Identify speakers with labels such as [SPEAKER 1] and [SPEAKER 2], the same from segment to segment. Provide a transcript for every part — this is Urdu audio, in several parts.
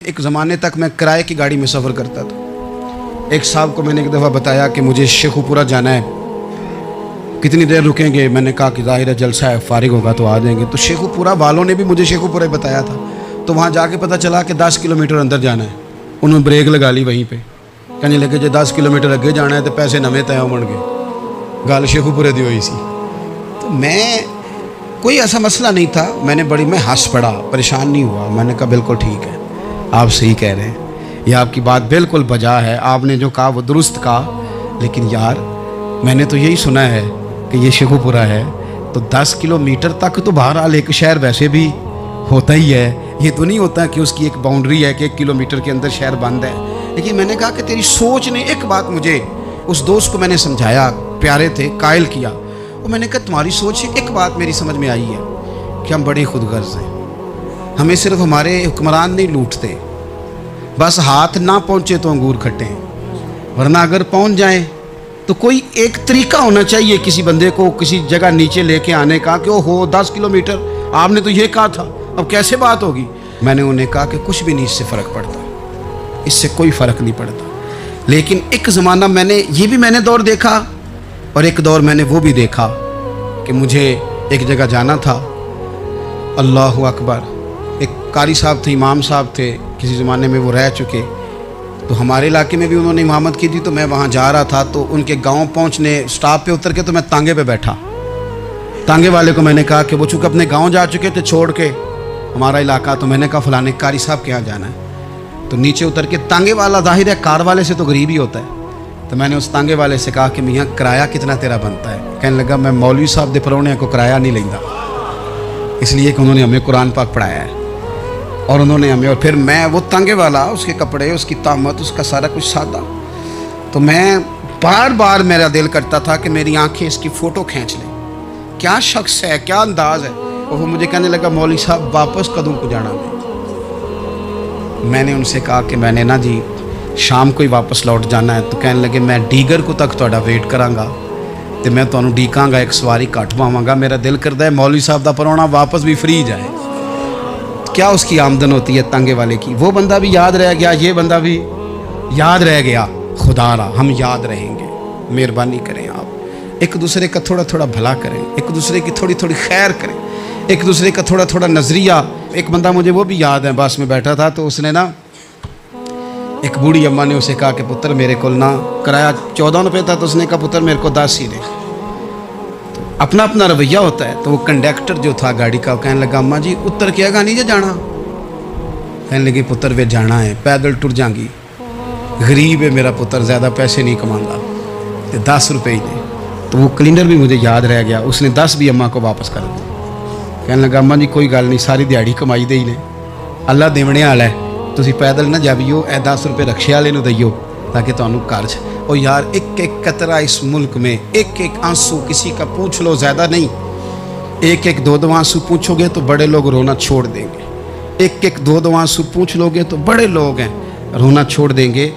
[SPEAKER 1] ایک زمانے تک میں کرائے کی گاڑی میں سفر کرتا تھا۔ ایک صاحب کو میں نے ایک دفعہ بتایا کہ مجھے شیخو پورہ جانا ہے، کتنی دیر رکیں گے؟ میں نے کہا کہ ظاہر ہے جلسہ ہے، فارغ ہوگا تو آ جائیں گے۔ تو شیخو پورہ والوں نے بھی مجھے شیخو پورہ بتایا تھا، تو وہاں جا کے پتہ چلا کہ 10 کلومیٹر اندر جانا ہے۔ انہوں نے بریک لگا لی وہیں پہ، کہنے لگے جی 10 کلومیٹر اگے جانا ہے تو پیسے نویں طے ہون گے۔ گل شیخو پورے دی ہوئی سی، تو میں کوئی ایسا مسئلہ نہیں تھا، میں ہنس پڑا، پریشان نہیں ہوا۔ میں نے کہا بالکل ٹھیک ہے، آپ صحیح کہہ رہے ہیں، یہ آپ کی بات بالکل بجا ہے، آپ نے جو کہا وہ درست کہا، لیکن یار میں نے تو یہی سنا ہے کہ یہ شیخو پورہ ہے، تو 10 کلومیٹر تک تو بہرحال ایک شہر ویسے بھی ہوتا ہی ہے، یہ تو نہیں ہوتا کہ اس کی ایک باؤنڈری ہے کہ 1 کلومیٹر کے اندر شہر بند ہے۔ لیکن میں نے کہا کہ تیری سوچ نے ایک بات مجھے، اس دوست کو میں نے سمجھایا، پیارے تھے، قائل کیا، اور میں نے کہا تمہاری سوچ سے ایک بات میری سمجھ میں آئی ہے کہ ہم بڑے خود غرض ہیں، ہمیں صرف ہمارے حکمران نہیں لوٹتے، بس ہاتھ نہ پہنچے تو انگور کھٹے ہیں، ورنہ اگر پہنچ جائیں تو کوئی ایک طریقہ ہونا چاہیے کسی بندے کو کسی جگہ نیچے لے کے آنے کا کہ وہ ہو 10 کلومیٹر، آپ نے تو یہ کہا تھا، اب کیسے بات ہوگی؟ میں نے انہیں کہا کہ کچھ بھی نہیں اس سے فرق پڑتا، اس سے کوئی فرق نہیں پڑتا۔ لیکن ایک زمانہ میں نے دور دیکھا، اور ایک دور میں نے وہ بھی دیکھا کہ مجھے ایک جگہ جانا تھا، اللہ اکبر، ایک قاری صاحب تھے، امام صاحب تھے، کسی زمانے میں وہ رہ چکے، تو ہمارے علاقے میں بھی انہوں نے امامت کی تھی، تو میں وہاں جا رہا تھا، تو ان کے گاؤں پہنچنے سٹاپ پہ اتر کے تو میں تانگے پہ بیٹھا۔ تانگے والے کو میں نے کہا کہ وہ چونکہ اپنے گاؤں جا چکے تھے چھوڑ کے ہمارا علاقہ، تو میں نے کہا فلانے قاری صاحب کے یہاں جانا ہے، تو نیچے اتر کے تانگے والا ظاہر ہے کار والے سے تو غریب ہی ہوتا ہے، تو میں نے اس تانگے والے سے کہا کہ میاں کرایہ کتنا تیرا بنتا ہے؟ کہنے لگا میں مولوی صاحب دے پرونے کو کرایہ نہیں لیندا، اس لیے کہ انہوں نے ہمیں قرآن پاک پڑھایا ہے، اور انہوں نے ہمیں، اور پھر میں وہ تانگے والا، اس کے کپڑے، اس کی طامت، اس کا سارا کچھ سادہ، تو میں بار بار میرا دل کرتا تھا کہ میری آنکھیں اس کی فوٹو کھینچ لیں، کیا شخص ہے، کیا انداز ہے۔ اور وہ مجھے کہنے لگا مولوی صاحب واپس کدوں کو جانا میں نے ان سے کہا کہ میں نے نا جی شام کو ہی واپس لوٹ جانا ہے، تو کہنے لگے میں ڈیگر کو تک تہاڈا ویٹ کراں گا، تو میں تانوں ڈیکاں گا، ایک سواری کٹ پاواں گا، میرا دل کردا ہے مولوی صاحب دا پرونا واپس بھی فری جائے۔ کیا اس کی آمدن ہوتی ہے تانگے والے کی، وہ بندہ بھی یاد رہ گیا، یہ بندہ بھی یاد رہ گیا۔ خدا را ہم یاد رہیں گے، مہربانی کریں آپ ایک دوسرے کا تھوڑا تھوڑا بھلا کریں، ایک دوسرے کی تھوڑی تھوڑی خیر کریں، ایک دوسرے کا تھوڑا تھوڑا نظریہ۔ ایک بندہ مجھے وہ بھی یاد ہے، بس میں بیٹھا تھا تو اس نے نا، ایک بوڑھی اماں نے اسے کہا کہ پتر میرے کو نا کرایہ 14 روپے تھا، تو اس نے کہا پتر میرے کو 10 ہی دے۔ اپنا اپنا رویہ ہوتا ہے، تو وہ کنڈکٹر جو تھا گاڑی کا، کہنے لگا اماں جی اتر کے گا نہیں جے جانا؟ کہنے لگی پتر وے جانا ہے، پیدل ٹر جاں گی، غریب ہے میرا پتر، زیادہ پیسے نہیں کماندا، 10 روپے ہی دے۔ تو وہ کلینر بھی مجھے یاد رہ گیا، اس نے 10 بھی اماں کو واپس کر دیا۔ کہنے لگا اماں جی کوئی گل نہیں، ساری دیہڑی کمائی دے ہی نے، اللہ دیونے والا ہے، تسی پیدل نہ جاویو، اے 10 روپے رکشے والے نوں دئیو تاکہ تانوں قرض۔ اور یار ایک ایک قطرہ اس ملک میں، ایک ایک آنسو کسی کا پوچھ لو، زیادہ نہیں، ایک ایک دو آنسو پوچھو گے تو بڑے لوگ رونا چھوڑ دیں گے، ایک ایک دو آنسو پوچھ لو گے تو بڑے لوگ ہیں رونا چھوڑ دیں گے۔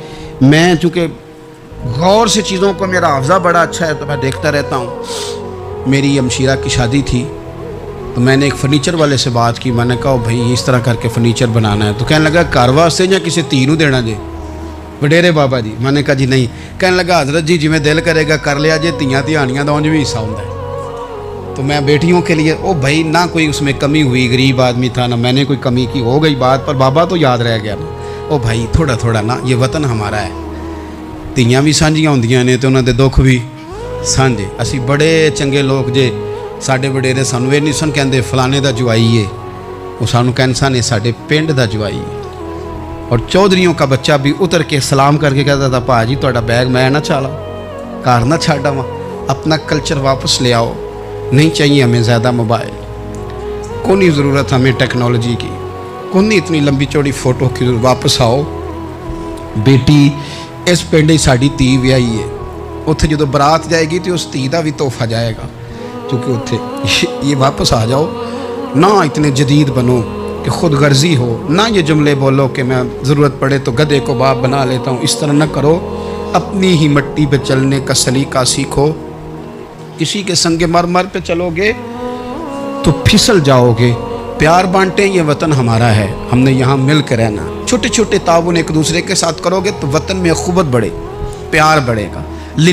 [SPEAKER 1] میں چونکہ غور سے چیزوں کو، میرا حافظہ بڑا اچھا ہے تو میں دیکھتا رہتا ہوں۔ میری ہمشیرہ کی شادی تھی، تو میں نے ایک فرنیچر والے سے بات کی، میں نے کہا بھائی اس طرح کر کے فرنیچر بنانا ہے، تو کہنے لگا گھر واسطے یا کسی تھی نوں دینا جے وڈیرے بابا جی؟ میں نے کہا جی نہیں۔ کہنے لگا حضرت جی جی میں دل کرے گا کر لیا جے، تیاں تہانیاں دا اونج بھی حصہ ہوندا ہے، تو میں بیٹیوں کے لیے، او بھائی نہ کوئی اس میں کمی ہوئی، غریب آدمی تھا نہ میں نے کوئی کمی کی، ہو گئی بات، پر بابا تو یاد رہ گیا نا۔ او بھائی تھوڑا تھوڑا نا، یہ وطن ہمارا ہے، تیاں بھی سانجیاں ہوندیاں نے تے انہاں دے دکھ بھی سانجے۔ اسی بڑے چنگے لوگ جے، ساڈے وڈیرے سانوں یہ نہیں سن کہندے فلانے دا جوائی ہے، وہ سانوں کہن سن ساڈے پنڈ دا جوائی ہے۔ اور چودھریوں کا بچہ بھی اتر کے سلام کر کے کہتا تھا پا جی تہاڈا بیگ میں نہ چالا، کار نہ چھاڑا وہاں، اپنا کلچر واپس لے آؤ، نہیں چاہیے ہمیں زیادہ موبائل، کون نہیں ضرورت ہمیں ٹیکنالوجی کی، کون نہیں اتنی لمبی چوڑی فوٹو کی، واپس آؤ۔ بیٹی اس پنڈ ہی ساڈی تھی ویائی ہے، اتنے جدو برات جائے گی تو اس تھی دا بھی تحفہ جائے گا، کیونکہ اتنے یہ واپس آ جاؤ، نہ اتنے جدید بنو کہ خود غرضی ہو، نہ یہ جملے بولو کہ میں ضرورت پڑے تو گدھے کو باپ بنا لیتا ہوں، اس طرح نہ کرو، اپنی ہی مٹی پہ چلنے کا سلیقہ سیکھو۔ کسی کے سنگ مرمر پہ چلو گے تو پھسل جاؤ گے۔ پیار بانٹیں، یہ وطن ہمارا ہے، ہم نے یہاں مل کے رہنا۔ چھوٹے چھوٹے تعاون ایک دوسرے کے ساتھ کرو گے تو وطن میں اخوت بڑھے، پیار بڑھے گا، للہ